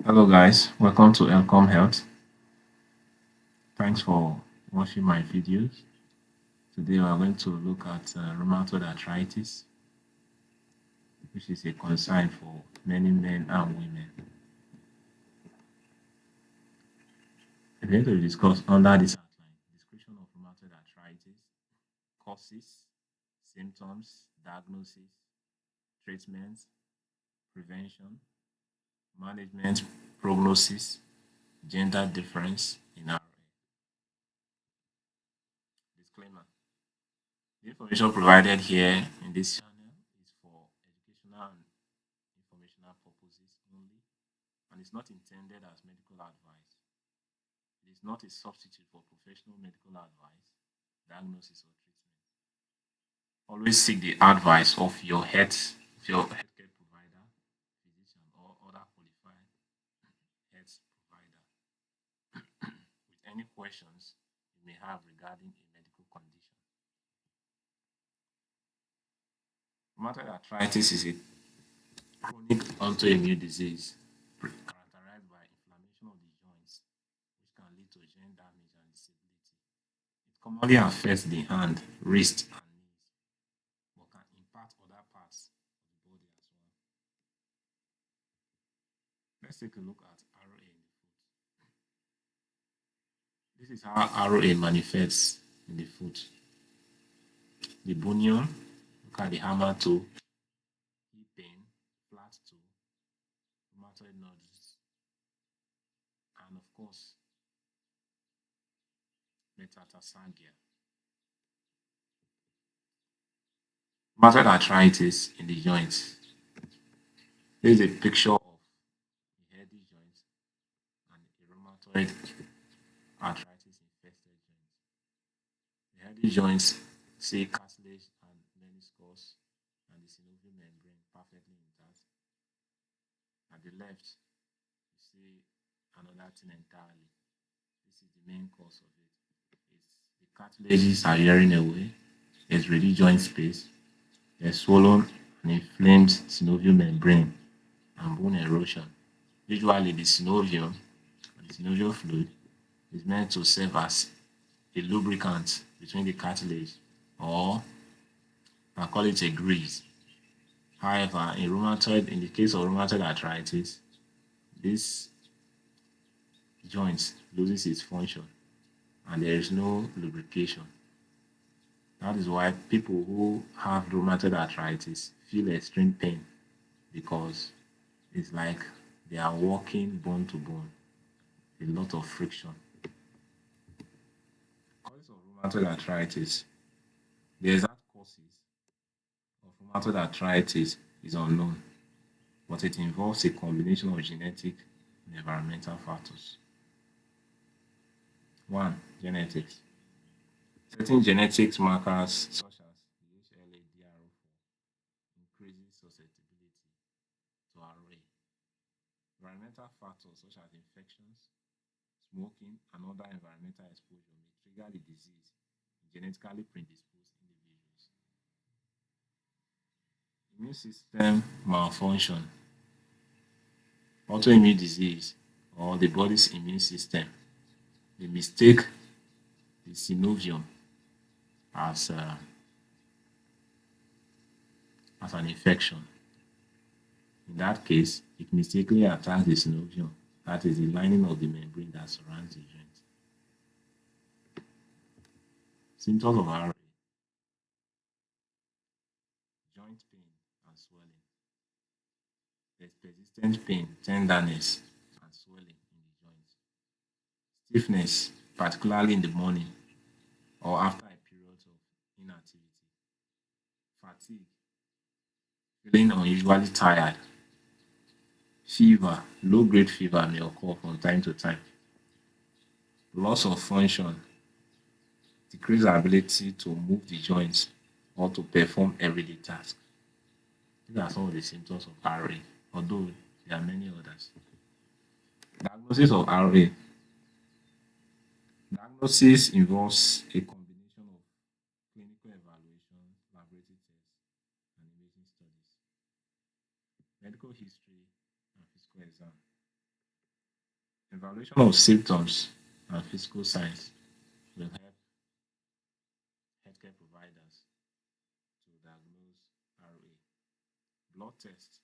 Hello guys, welcome to Elcom Health. Thanks for watching my videos. Today we are going to look at rheumatoid arthritis, which is a concern for many men and women. We're going to discuss under this outline description of rheumatoid arthritis, causes, symptoms, diagnosis, treatment, prevention, management, prognosis, gender difference in RA. Disclaimer. The information provided here in this channel is for educational and informational purposes only and is not intended as medical advice. It is not a substitute for professional medical advice, diagnosis, or treatment. Always seek the advice of your healthcare provider, physician, or other qualified health provider with any questions you may have regarding a medical condition. Rheumatoid arthritis is a chronic autoimmune disease characterized by inflammation of the joints, which can lead to joint damage and disability. It commonly affects the hand, wrist, and knees, but can impact other parts of the body as well. Let's take a look at ROA in the foot. This is how ROA manifests in the foot. The bunion, look at the hammer toe, hip pain, flat toe, rheumatoid nodules, and of course, metatarsalgia. Rheumatoid arthritis in the joints. This is a picture of a healthy joint and a rheumatoid arthritis infested joint. The healthy joints see cartilage and meniscus and the synovial membrane perfectly intact. At the left, you see another thing entirely. This is the main cause of it. It's the cartilages are wearing away. There's ready joint space. There's swollen and inflamed synovial membrane and bone erosion. Usually, the synovium, the synovial fluid, is meant to serve as a lubricant between the cartilage, or I call it a grease. However, in the case of rheumatoid arthritis, this joint loses its function and there is no lubrication. That is why people who have rheumatoid arthritis feel extreme pain because it's like they are walking bone to bone, a lot of friction. Causes of rheumatoid arthritis. The exact causes of rheumatoid arthritis is unknown, but it involves a combination of genetic and environmental factors. One, genetics. Certain genetics markers such as the HLA-DR04 increases susceptibility to RA. Environmental factors such as infections, smoking, and other environmental exposure may trigger the disease in genetically predisposed individuals. Immune system malfunction. Autoimmune disease or the body's immune system, they mistake the synovium as, uh, as an infection. In that case, it mistakenly attacks the synovium, that is the lining of the membrane that surrounds the joint. Symptoms of RA: joint pain and swelling. There's persistent pain, tenderness, and swelling in the joint. Stiffness, particularly in the morning or after a period of inactivity. Fatigue, feeling unusually tired. Fever, low-grade fever may occur from time to time. Loss of function, decreased ability to move the joints or to perform everyday tasks. These are some of the symptoms of RA, although there are many others. Diagnosis of RA. Diagnosis involves a combination of clinical evaluation, laboratory tests, and imaging studies, medical history, and physical exam. Evaluation of symptoms and physical signs will help healthcare providers to diagnose RA. Blood tests.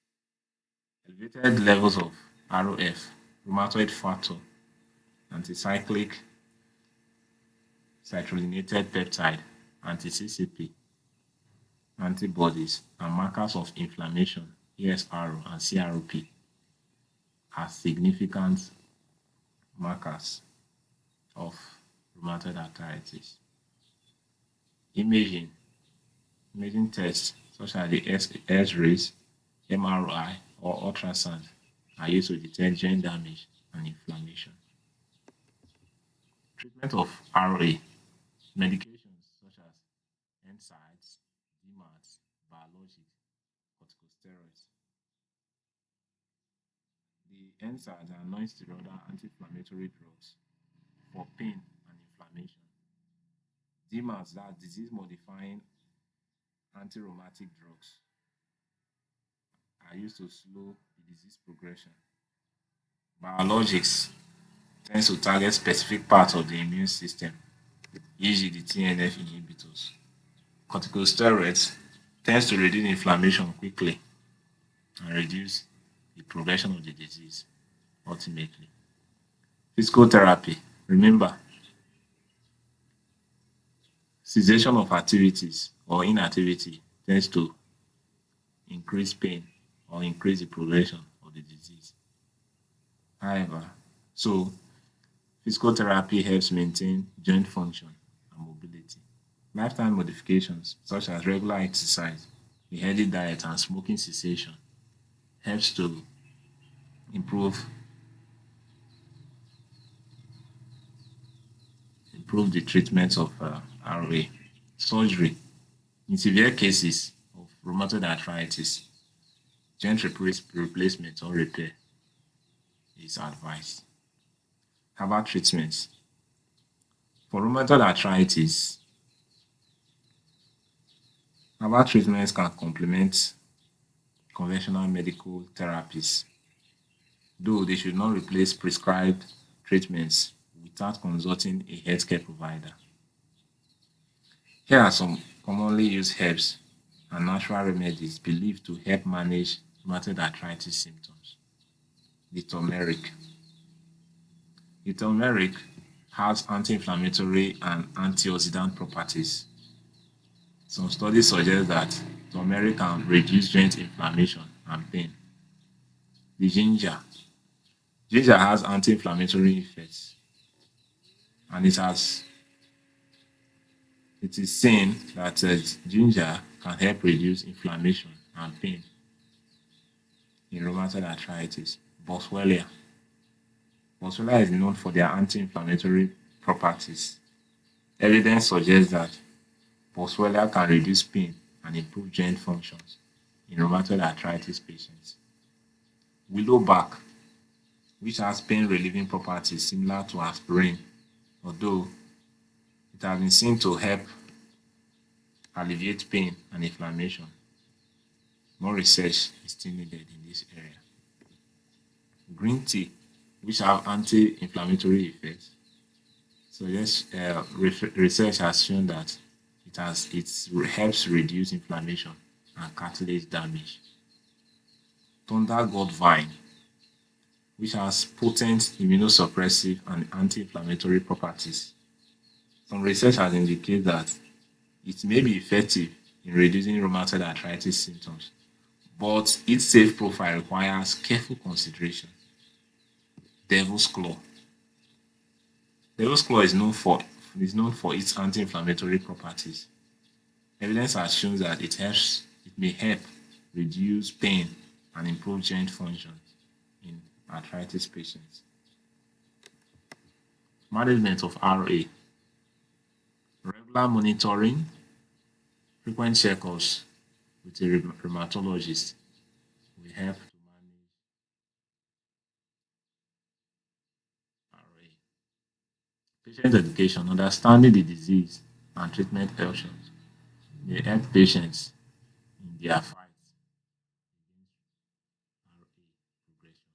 Elevated levels of ROF, rheumatoid factor, anticyclic citrullinated peptide, anti-CCP, antibodies, and markers of inflammation, ESRO and CRP, are significant markers of rheumatoid arthritis. Imaging. Imaging tests such as the X-rays, MRI, or ultrasound are used to detect joint damage and inflammation. Treatment of RA. Medications such as NSAIDs, DMARDs, biologics, corticosteroids. The NSAIDs are non-steroidal anti-inflammatory drugs for pain and inflammation. DMARDs are disease-modifying anti-rheumatic drugs are used to slow the disease progression. Biologics tends to target specific parts of the immune system, usually the TNF inhibitors. Corticosteroids tends to reduce inflammation quickly and reduce the progression of the disease ultimately. Physical therapy. Remember, cessation of activities or inactivity tends to increase pain or increase the progression of the disease. However, so physical therapy helps maintain joint function and mobility. Lifestyle modifications such as regular exercise, a healthy diet, and smoking cessation helps to improve the treatment of RA. Surgery. In severe cases of rheumatoid arthritis, joint replacement or repair is advised. Herbal treatments. For rheumatoid arthritis, herbal treatments can complement conventional medical therapies, though they should not replace prescribed treatments without consulting a healthcare provider. Here are some commonly used herbs and natural remedies believed to help manage rheumatoid arthritis symptoms. The turmeric. The turmeric has anti-inflammatory and antioxidant properties. Some studies suggest that turmeric can reduce joint inflammation and pain. The ginger. Ginger has anti-inflammatory effects, and it is seen that ginger can help reduce inflammation and pain in rheumatoid arthritis. Boswellia. Boswellia is known for their anti-inflammatory properties. Evidence suggests that Boswellia can reduce pain and improve joint functions in rheumatoid arthritis patients. Willow bark, which has pain relieving properties similar to aspirin, although it has been seen to help alleviate pain and inflammation. More research is still needed in this area. Green tea, which have anti-inflammatory effects. So yes, research has shown that it helps reduce inflammation and cartilage damage. Thunder gourd vine, which has potent immunosuppressive and anti-inflammatory properties. Some research has indicated that it may be effective in reducing rheumatoid arthritis symptoms, but its safe profile requires careful consideration. Devil's claw. Devil's claw is known for its anti-inflammatory properties. Evidence has shown that it may help reduce pain and improve joint function in arthritis patients. Management of RA. Regular monitoring, frequent checkups with a rheumatologist will help to manage RA. Patient education, understanding the disease and treatment options may help patients in their fight against RA progression.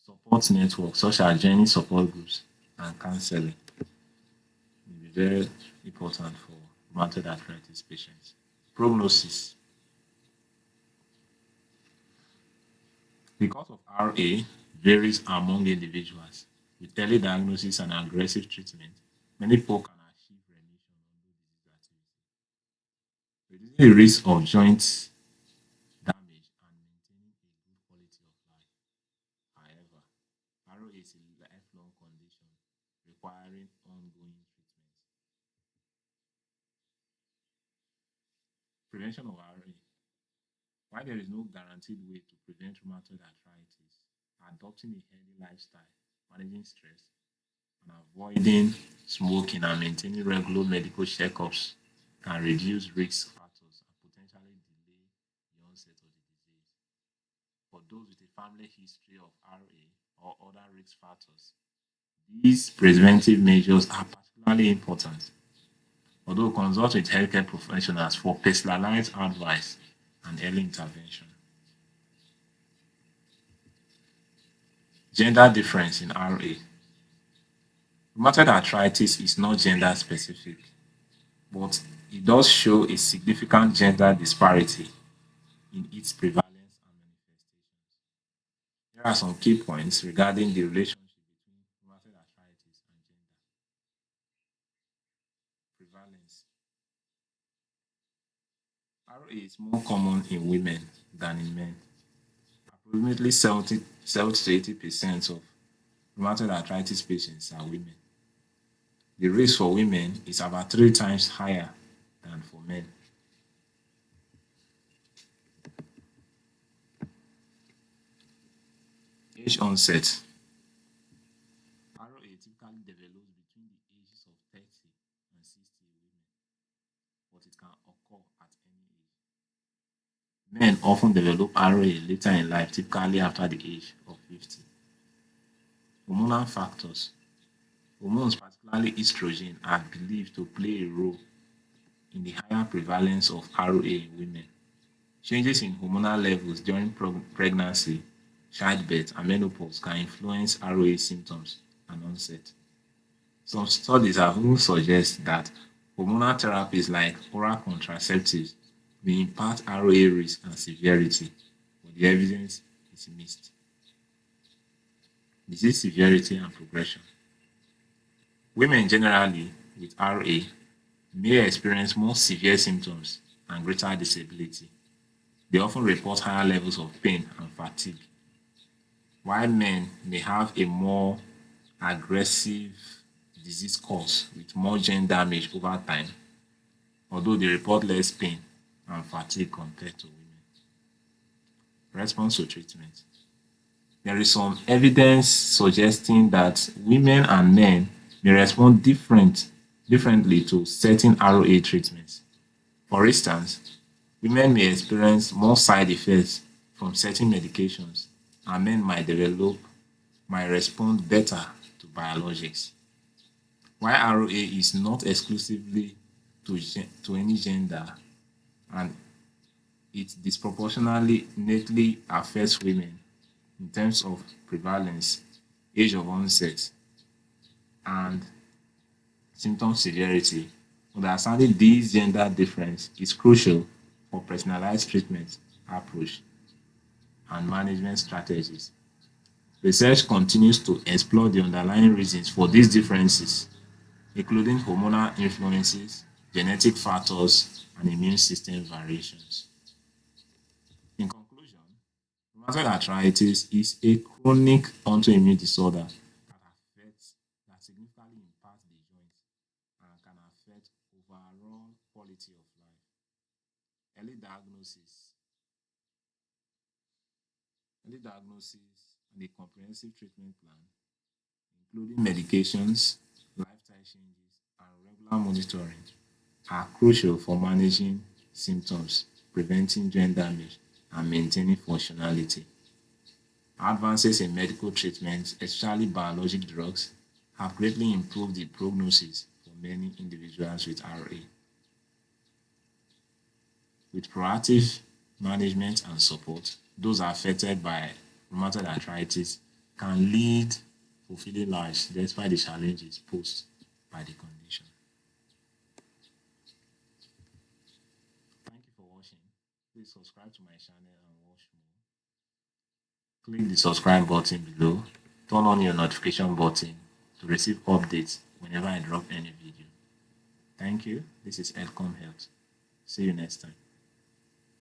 Support networks such as joining support groups and counseling will be very important for rheumatoid arthritis patients. Prognosis. The cause of RA varies among individuals. With early diagnosis and aggressive treatment, many people can achieve remission on low disease activity, reducing the risk of joint damage and maintaining a good quality of life. However, RA is a lifelong condition requiring ongoing treatment. Prevention of RA. While there is no guaranteed way to prevent rheumatoid arthritis, adopting a healthy lifestyle, managing stress, and avoiding smoking and maintaining regular medical checkups can reduce risk factors and potentially delay the onset of the disease. For those with a family history of RA or other risk factors, these preventive measures are particularly important. Although consult with healthcare professionals for personalized advice and early intervention. Gender difference in RA. Rheumatoid arthritis is not gender specific, but it does show a significant gender disparity in its prevalence and manifestations. Here are some key points regarding the relationship between rheumatoid arthritis and gender. Prevalence. RA is more common in women than in men. Approximately 70 to 80% of rheumatoid arthritis patients are women. The risk for women is about 3 times higher than for men. Age onset. RA typically develops between the ages of 30 and 60 in women, but it can occur at any age. Men often develop RA later in life, typically after the age of 50. Hormonal factors. Hormones, particularly estrogen, are believed to play a role in the higher prevalence of RA in women. Changes in hormonal levels during pregnancy, childbirth, and menopause can influence RA symptoms and onset. Some studies have even suggested that hormonal therapies like oral contraceptives may impact RA risk and severity, but the evidence is mixed. Disease severity and progression. Women generally with RA may experience more severe symptoms and greater disability. They often report higher levels of pain and fatigue, while men may have a more aggressive disease course with more gene damage over time, although they report less pain and fatigue compared to women. Response to treatment. There is some evidence suggesting that women and men may respond differently to certain ROA treatments. For instance, women may experience more side effects from certain medications, and men might respond better to biologics. While ROA is not exclusively to any gender, and it disproportionately affects women in terms of prevalence, age of onset, and symptom severity. Understanding these gender difference is crucial for personalized treatment approach and management strategies. Research continues to explore the underlying reasons for these differences, including hormonal influences, genetic factors, and immune system variations. In conclusion, rheumatoid arthritis is a chronic autoimmune disorder that significantly impacts the joints and can affect overall quality of life. Early diagnosis, early diagnosis, and a comprehensive treatment plan, including medications, lifestyle changes, and regular monitoring, are crucial for managing symptoms, preventing joint damage, and maintaining functionality. Advances in medical treatments, especially biologic drugs, have greatly improved the prognosis for many individuals with RA. With proactive management and support, those affected by rheumatoid arthritis can lead fulfilling lives despite the challenges posed by the condition. Thank you for watching. Please subscribe to my channel and watch more. Click the subscribe button below. Turn on your notification button to receive updates whenever I drop any video. Thank you. This is Elcom Health. See you next time.